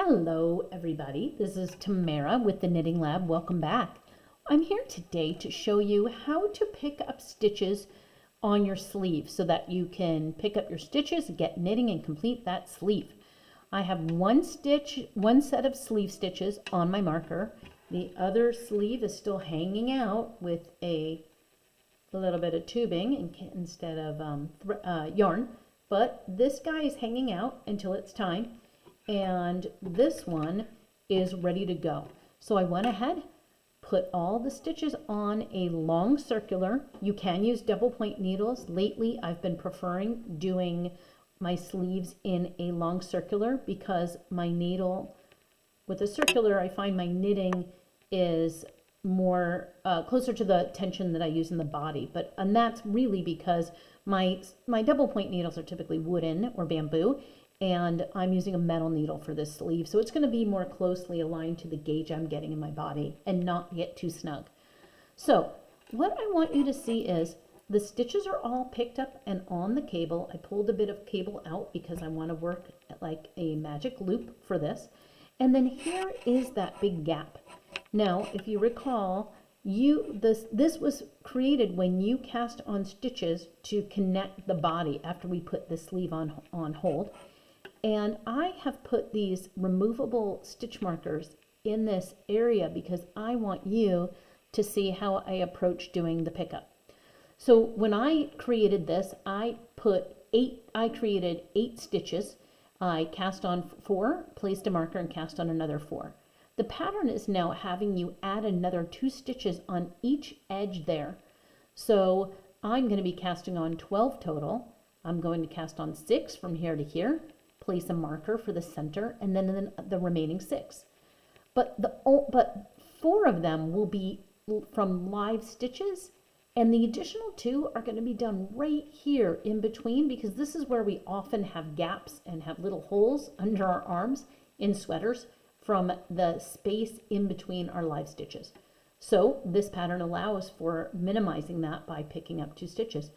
Hello everybody, this is Tamara with the Knitting Lab. Welcome back. I'm here today to show you how to pick up stitches on your sleeve so that you can pick up your stitches, get knitting and complete that sleeve. I have one set of sleeve stitches on my marker. The other sleeve is still hanging out with a little bit of tubing instead of yarn, but this guy is hanging out until it's time. And this one is ready to go. So I went ahead, put all the stitches on a long circular. You can use double point needles. Lately, I've been preferring doing my sleeves in a long circular because my needle, with a circular, I find my knitting is more closer to the tension that I use in the body. And that's really because my double point needles are typically wooden or bamboo, and I'm using a metal needle for this sleeve, so it's going to be more closely aligned to the gauge I'm getting in my body and not get too snug. So what I want you to see is the stitches are all picked up and on the cable. I pulled a bit of cable out because I want to work like a magic loop for this. And then here is that big gap. Now, if you recall, this was created when you cast on stitches to connect the body after we put the sleeve on hold. And I have put these removable stitch markers in this area because I want you to see how I approach doing the pickup. So when I created this, I created 8 stitches. I cast on 4, placed a marker, and cast on another 4. The pattern is now having you add another 2 stitches on each edge there. So I'm going to be casting on 12 total. I'm going to cast on 6 from here to here, place a marker for the center, and then the remaining 6. But 4 of them will be from live stitches, and the additional 2 are going to be done right here in between, because this is where we often have gaps and have little holes under our arms in sweaters from the space in between our live stitches. So this pattern allows for minimizing that by picking up 2 stitches.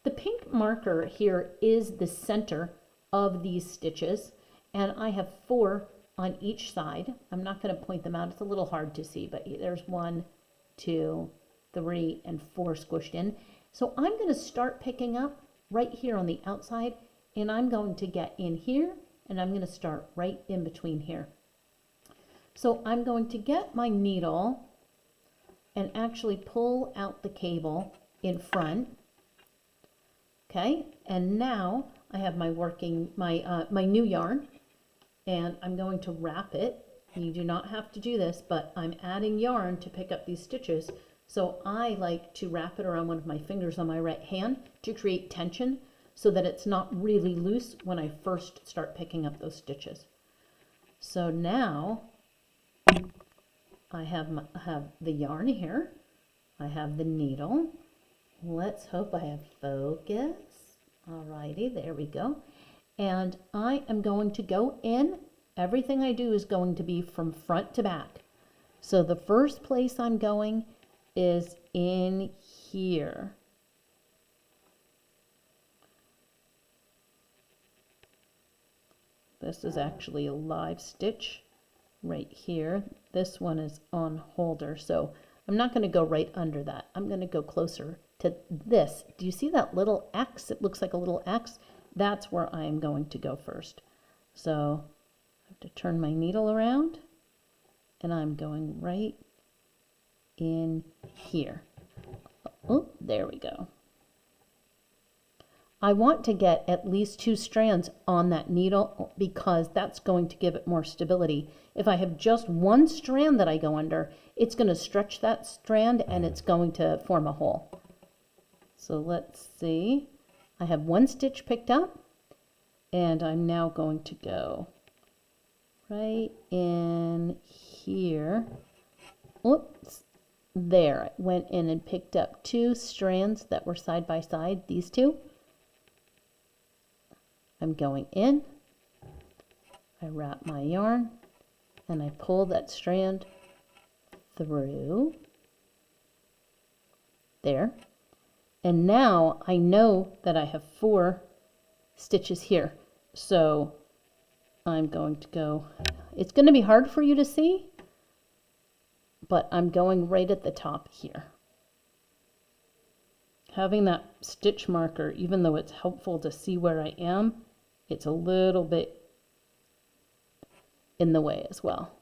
The pink marker here is the center of these stitches, and I have 4 on each side. I'm not going to point them out, it's a little hard to see, but there's 1, 2, 3, and 4 squished in. So I'm going to start picking up right here on the outside, and I'm going to get in here, and I'm going to start right in between here. So I'm going to get my needle and actually pull out the cable in front. Okay, and now I have my my new yarn, and I'm going to wrap it. You do not have to do this, but I'm adding yarn to pick up these stitches. So I like to wrap it around one of my fingers on my right hand to create tension so that it's not really loose when I first start picking up those stitches. So now I have the yarn here. I have the needle. Let's hope I have focus. Alrighty, there we go. And I am going to go in. Everything I do is going to be from front to back. So the first place I'm going is in here. This is actually a live stitch right here. This one is on holder, so I'm not going to go right under that. I'm going to go closer to this. Do you see that little X? It looks like a little X. That's where I am going to go first. So I have to turn my needle around, and I'm going right in here. Oh, there we go. I want to get at least 2 strands on that needle because that's going to give it more stability. If I have just 1 strand that I go under, it's going to stretch that strand and it's going to form a hole. So let's see. I have 1 stitch picked up, and I'm now going to go right in here. Oops. There, I went in and picked up 2 strands that were side by side, these 2. I'm going in, I wrap my yarn, and I pull that strand through there. And now I know that I have 4 stitches here. So I'm going to go, it's going to be hard for you to see, but I'm going right at the top here. Having that stitch marker, even though it's helpful to see where I am, it's a little bit in the way as well.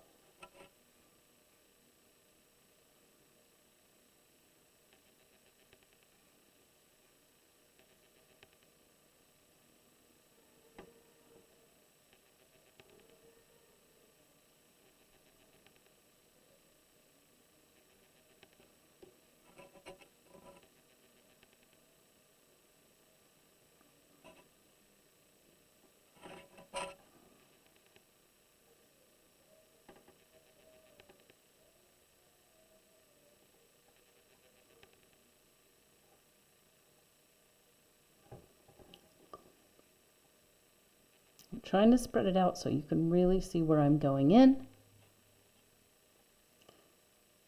I'm trying to spread it out so you can really see where I'm going in.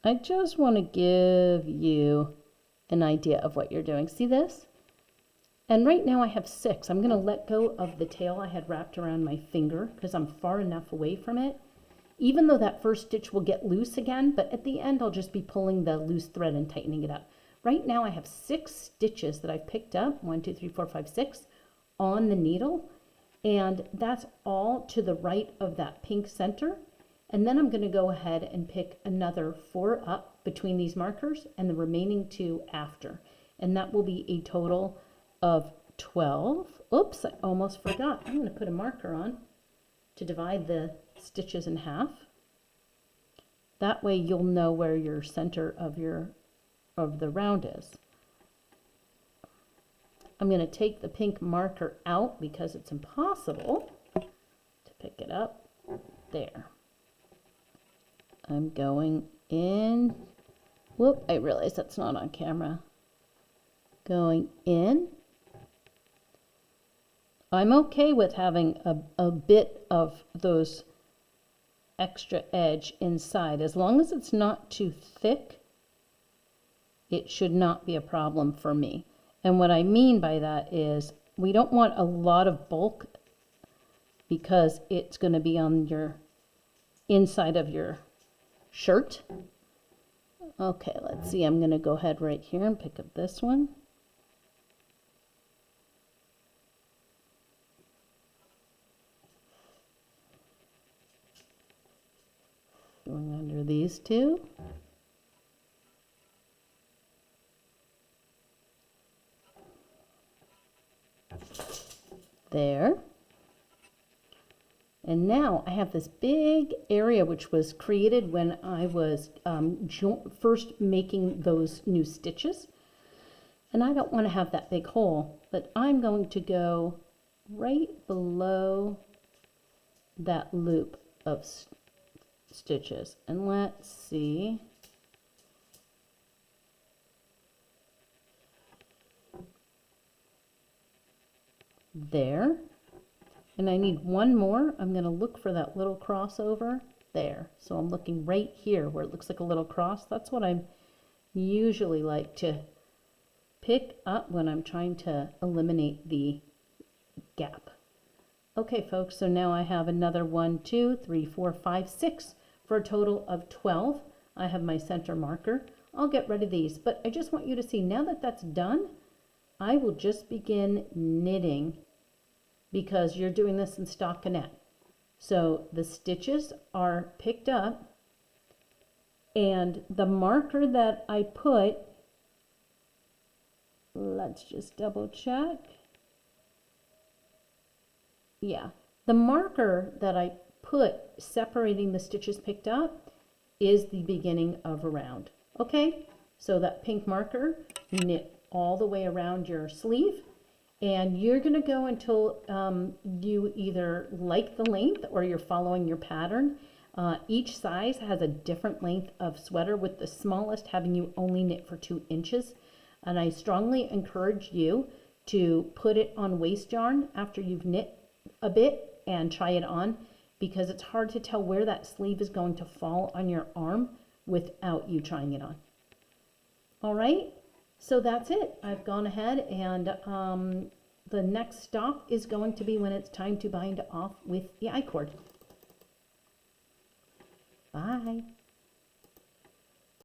I just want to give you an idea of what you're doing. See this? And right now I have 6. I'm going to let go of the tail I had wrapped around my finger because I'm far enough away from it. Even though that first stitch will get loose again, but at the end I'll just be pulling the loose thread and tightening it up. Right now I have 6 stitches that I've picked up, 1, 2, 3, 4, 5, 6, on the needle. And that's all to the right of that pink center. And then I'm going to go ahead and pick another 4 up between these markers and the remaining 2 after. And that will be a total of 12. Oops, I almost forgot. I'm going to put a marker on to divide the stitches in half. That way you'll know where your center of the round is. I'm going to take the pink marker out because it's impossible to pick it up. There. I'm going in. Whoop, I realize that's not on camera. Going in. I'm okay with having a bit of those extra edge inside. As long as it's not too thick, it should not be a problem for me. And what I mean by that is we don't want a lot of bulk because it's going to be on your inside of your shirt. Okay, let's see. I'm going to go ahead right here and pick up this one. Going under these 2. There. And now I have this big area which was created when I was first making those new stitches. And I don't want to have that big hole, but I'm going to go right below that loop of stitches. And let's see. There. And I need one more. I'm going to look for that little crossover there. So I'm looking right here where it looks like a little cross. That's what I usually like to pick up when I'm trying to eliminate the gap. Okay, folks, so now I have another 1, 2, 3, 4, 5, 6 for a total of 12. I have my center marker. I'll get rid of these, but I just want you to see now that that's done, I will just begin knitting because you're doing this in stockinette. So the stitches are picked up and the marker that I put, let's just double check. Yeah, the marker that I put separating the stitches picked up is the beginning of a round. Okay, so that pink marker, knit all the way around your sleeve. And you're going to go until you either like the length or you're following your pattern. Each size has a different length of sweater, with the smallest having you only knit for 2 inches. And I strongly encourage you to put it on waste yarn after you've knit a bit and try it on, because it's hard to tell where that sleeve is going to fall on your arm without you trying it on. All right. So that's it. I've gone ahead and the next stop is going to be when it's time to bind off with the I-cord. Bye.